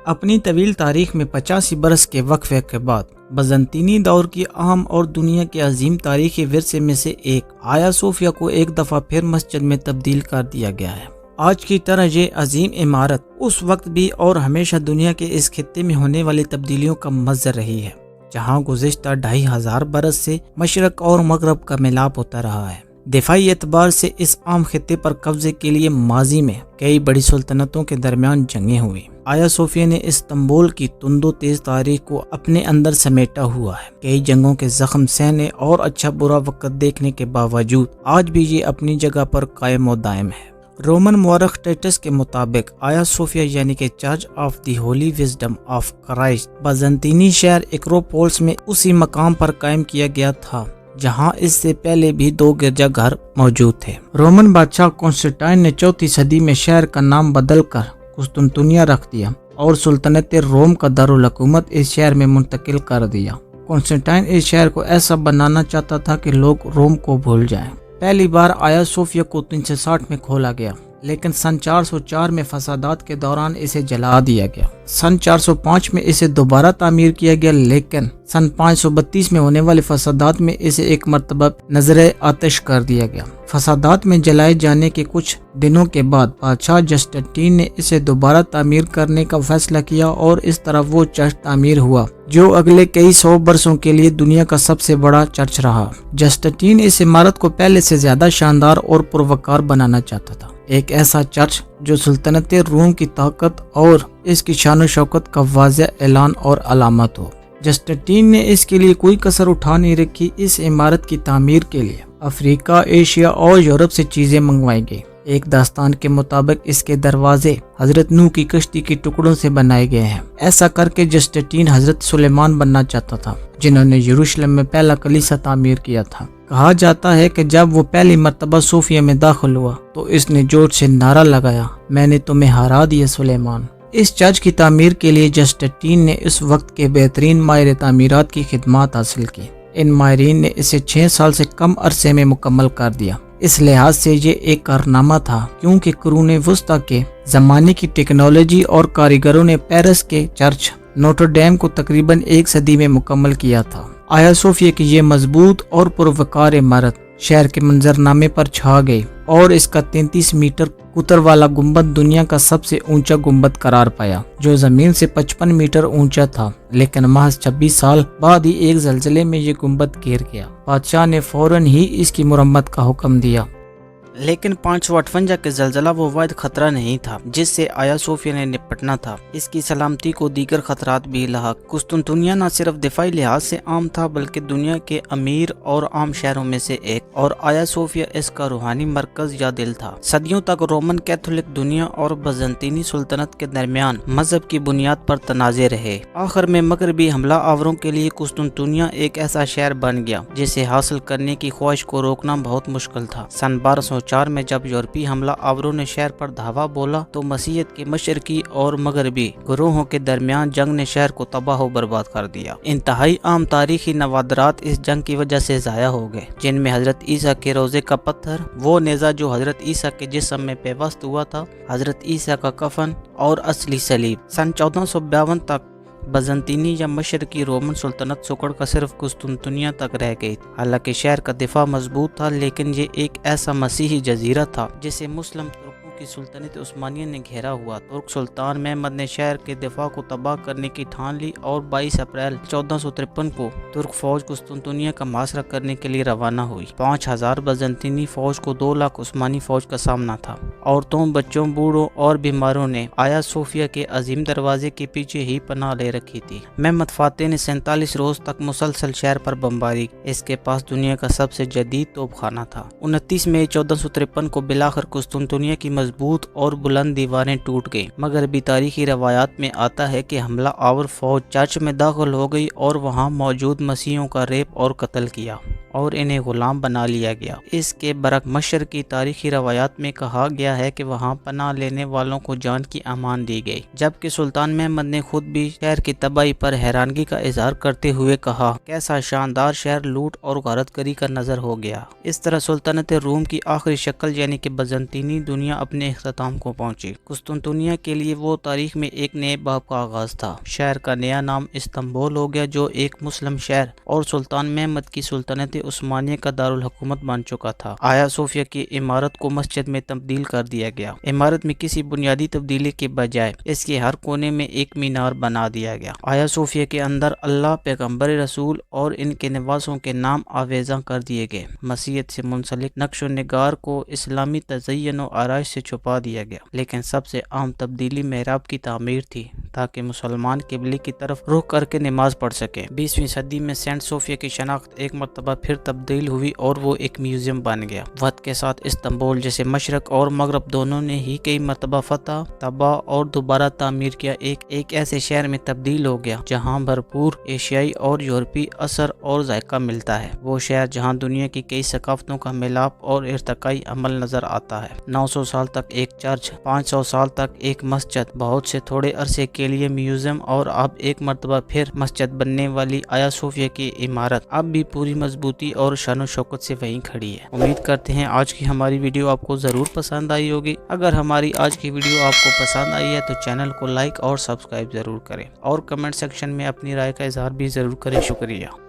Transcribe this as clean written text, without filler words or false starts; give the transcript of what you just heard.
اپنی طویل تاریخ میں 85 برس کے وقفے کے بعد بازنطینی دور کی اہم اور دنیا کے عظیم تاریخی ورثے میں سے ایک آیا صوفیہ کو ایک دفعہ پھر مسجد میں تبدیل کر دیا گیا ہے۔ آج کی طرح یہ عظیم عمارت اس وقت بھی اور ہمیشہ دنیا کے اس خطے میں ہونے والی تبدیلیوں کا مظہر رہی ہے، جہاں گزشتہ 2500 برس سے مشرق اور مغرب کا ملاپ ہوتا رہا ہے۔ دفاعی اعتبار سے اس عام خطے پر قبضے کے لیے ماضی میں کئی بڑی سلطنتوں کے درمیان جنگیں ہوئی۔ آیا صوفیہ نے استنبول کی تند و تیز تاریخ کو اپنے اندر سمیٹا ہوا ہے۔ کئی جنگوں کے زخم سہنے اور اچھا برا وقت دیکھنے کے باوجود آج بھی یہ اپنی جگہ پر قائم و دائم ہے۔ رومن مورخ ٹیٹس کے مطابق آیا صوفیہ یعنی کہ church of the holy wisdom of Christ بازنطینی شہر ایکروپولس میں اسی مقام پر قائم کیا گیا تھا جہاں اس سے پہلے بھی 2 گرجا گھر موجود تھے۔ رومن بادشاہ کانسٹنٹائن نے 4 صدی میں شہر کا نام بدل کر قسطنطنیہ رکھ دیا اور سلطنت روم کا دارالحکومت اس شہر میں منتقل کر دیا۔ کانسٹنٹائن اس شہر کو ایسا بنانا چاہتا تھا کہ لوگ روم کو بھول جائیں۔ پہلی بار آیا صوفیہ کو 360 میں کھولا گیا، لیکن سن 404 میں فسادات کے دوران اسے جلا دیا گیا۔ سن 405 میں اسے دوبارہ تعمیر کیا گیا، لیکن سن 532 میں ہونے والے فسادات میں اسے ایک مرتبہ نظر آتش کر دیا گیا۔ فسادات میں جلائے جانے کے کچھ دنوں کے بعد بادشاہ جسٹنٹین نے اسے دوبارہ تعمیر کرنے کا فیصلہ کیا اور اس طرح وہ چرچ تعمیر ہوا جو اگلے کئی 100 برسوں کے لیے دنیا کا سب سے بڑا چرچ رہا۔ جسٹنٹین اس عمارت کو پہلے سے زیادہ شاندار اور پروقار بنانا چاہتا تھا، ایک ایسا چرچ جو سلطنت روم کی طاقت اور اس کی شان و شوکت کا واضح اعلان اور علامت ہو۔ جسٹنٹین نے اس کے لیے کوئی کسر اٹھا نہیں رکھی۔ اس عمارت کی تعمیر کے لیے افریقہ، ایشیا اور یورپ سے چیزیں منگوائی گئی۔ ایک داستان کے مطابق اس کے دروازے حضرت نوح کی کشتی کے ٹکڑوں سے بنائے گئے ہیں۔ ایسا کر کے جسٹنٹین حضرت سلیمان بننا چاہتا تھا، جنہوں نے یروشلم میں پہلا کلیسا تعمیر کیا تھا۔ کہا جاتا ہے کہ جب وہ پہلی مرتبہ صوفیہ میں داخل ہوا تو اس نے زور سے نعرہ لگایا، میں نے تمہیں ہرا دیا سلیمان۔ اس چرچ کی تعمیر کے لیے جسٹنٹین نے اس وقت کے بہترین ماہر تعمیرات کی خدمات حاصل کی۔ ان ماہرین نے اسے 6 سال سے کم عرصے میں مکمل کر دیا۔ اس لحاظ سے یہ ایک کارنامہ تھا کیونکہ قرون وسطیٰ کے زمانے کی ٹیکنالوجی اور کاریگروں نے پیرس کے چرچ نوٹر ڈیم کو تقریباً 1 صدی میں مکمل کیا تھا۔ آیا صوفیہ کی یہ مضبوط اور پروقار عمارت شہر کے منظرنامے پر چھا گئی اور اس کا 33 میٹر قطر والا گنبد دنیا کا سب سے اونچا گنبد قرار پایا، جو زمین سے 55 میٹر اونچا تھا۔ لیکن محض 26 سال بعد ہی ایک زلزلے میں یہ گنبد گر گیا۔ بادشاہ نے فوراً ہی اس کی مرمت کا حکم دیا، لیکن 558 کے زلزلہ وہ واحد خطرہ نہیں تھا جس سے آیا صوفیہ نے نپٹنا تھا۔ اس کی سلامتی کو دیگر خطرات بھی لاحق۔ قسطنطنیہ نہ صرف دفاعی لحاظ سے عام تھا بلکہ دنیا کے امیر اور عام شہروں میں سے ایک، اور آیا صوفیہ اس کا روحانی مرکز یا دل تھا۔ صدیوں تک رومن کیتھولک دنیا اور بازنطینی سلطنت کے درمیان مذہب کی بنیاد پر تنازع رہے۔ آخر میں مغربی حملہ آوروں کے لیے قسطنطنیہ ایک ایسا شہر بن گیا جسے حاصل کرنے کی خواہش کو روکنا بہت مشکل تھا۔ سن 1204 میں جب یورپی حملہ آوروں نے شہر پر دھاوا بولا تو مسیحیت کے مشرقی اور مغربی گروہوں کے درمیان جنگ نے شہر کو تباہ و برباد کر دیا۔ انتہائی عام تاریخی نوادرات اس جنگ کی وجہ سے ضائع ہو گئے، جن میں حضرت عیسیٰ کے روزے کا پتھر، وہ نیزہ جو حضرت عیسیٰ کے جسم میں پیوست ہوا تھا، حضرت عیسیٰ کا کفن اور اصلی صلیب۔ سن 1452 تک بازنطینی یا مشرقی رومن سلطنت سکڑ کا صرف قسطنطنیہ تک رہ گئی۔ حالانکہ شہر کا دفاع مضبوط تھا، لیکن یہ ایک ایسا مسیحی جزیرہ تھا جسے مسلم ترکوں کی سلطنت عثمانیہ نے گھیرا ہوا۔ ترک سلطان محمد نے شہر کے دفاع کو تباہ کرنے کی ٹھان لی اور 22 اپریل 1453 کو ترک فوج قسطنطنیہ کا محاصرہ کرنے کے لیے روانہ ہوئی۔ 5000 بازنطینی فوج کو 2 لاکھ عثمانی فوج کا سامنا تھا۔ عورتوں، بچوں، بوڑھوں اور بیماروں نے آیا صوفیہ کے عظیم دروازے کے پیچھے ہی پناہ لے رکھی تھی۔ محمد فاتح نے 47 روز تک مسلسل شہر پر بمباری کی۔ اس کے پاس دنیا کا سب سے جدید توپ خانہ تھا۔ 29 مئی 1453 کو بلاخر قسطنطنیہ کی مضبوط اور بلند دیواریں ٹوٹ گئیں۔ مغربی تاریخی روایات میں آتا ہے کہ حملہ آور فوج چرچ میں داخل ہو گئی اور وہاں موجود مسیحیوں کا ریپ اور قتل کیا۔ اور انہیں غلام بنا لیا گیا۔ اس کے برعکس مصر کی تاریخی روایات میں کہا گیا ہے کہ وہاں پناہ لینے والوں کو جان کی امان دی گئی، جبکہ سلطان محمد نے خود بھی شہر کی تباہی پر حیرانگی کا اظہار کرتے ہوئے کہا، کیسا شاندار شہر لوٹ اور غارت گری کا نظر ہو گیا۔ اس طرح سلطنت روم کی آخری شکل یعنی کہ بازنطینی دنیا اپنے اختتام کو پہنچی۔ قسطنطنیہ کے لیے وہ تاریخ میں ایک نئے باب کا آغاز تھا۔ شہر کا نیا نام استنبول ہو گیا، جو ایک مسلم شہر اور سلطان محمد کی سلطنت عثمانیہ کا دارالحکومت بن چکا تھا۔ آیا صوفیہ کی عمارت کو مسجد میں تبدیل کر دیا گیا۔ عمارت میں کسی بنیادی تبدیلی کے بجائے اس کے ہر کونے میں ایک مینار بنا دیا گیا۔ آیا صوفیہ کے اندر اللہ، پیغمبر رسول اور ان کے نواسوں کے نام آویزاں کر دیے گئے۔ مسیحیت سے منسلک نقش و نگار کو اسلامی تزئین و آرائش سے چھپا دیا گیا، لیکن سب سے عام تبدیلی محراب کی تعمیر تھی تاکہ مسلمان قبلے کی طرف رخ کر کے نماز پڑھ سکے۔ 20ویں صدی میں سینٹ صوفیہ کی شناخت ایک مرتبہ پھر تبدیل ہوئی اور وہ ایک میوزیم بن گیا۔ وقت کے ساتھ استنبول، جسے مشرق اور مغرب دونوں نے ہی کئی مرتبہ فتح، تباہ اور دوبارہ تعمیر کیا، ایک ایسے شہر میں تبدیل ہو گیا جہاں بھرپور ایشیائی اور یورپی اثر اور ذائقہ ملتا ہے۔ وہ شہر جہاں دنیا کی کئی ثقافتوں کا ملاپ اور ارتقائی عمل نظر آتا ہے۔ 900 سال تک ایک چرچ، 500 سال تک ایک مسجد، بہت سے تھوڑے عرصے کے لیے میوزیم، اور اب ایک مرتبہ پھر مسجد بننے والی آیا صوفیہ کی عمارت اب بھی پوری مضبوطی اور شان و شوکت سے وہیں کھڑی ہے۔ امید کرتے ہیں آج کی ہماری ویڈیو آپ کو ضرور پسند آئی ہوگی۔ اگر ہماری آج کی ویڈیو آپ کو پسند آئی ہے تو چینل کو لائک اور سبسکرائب ضرور کریں، اور کمنٹ سیکشن میں اپنی رائے کا اظہار بھی ضرور کریں۔ شکریہ۔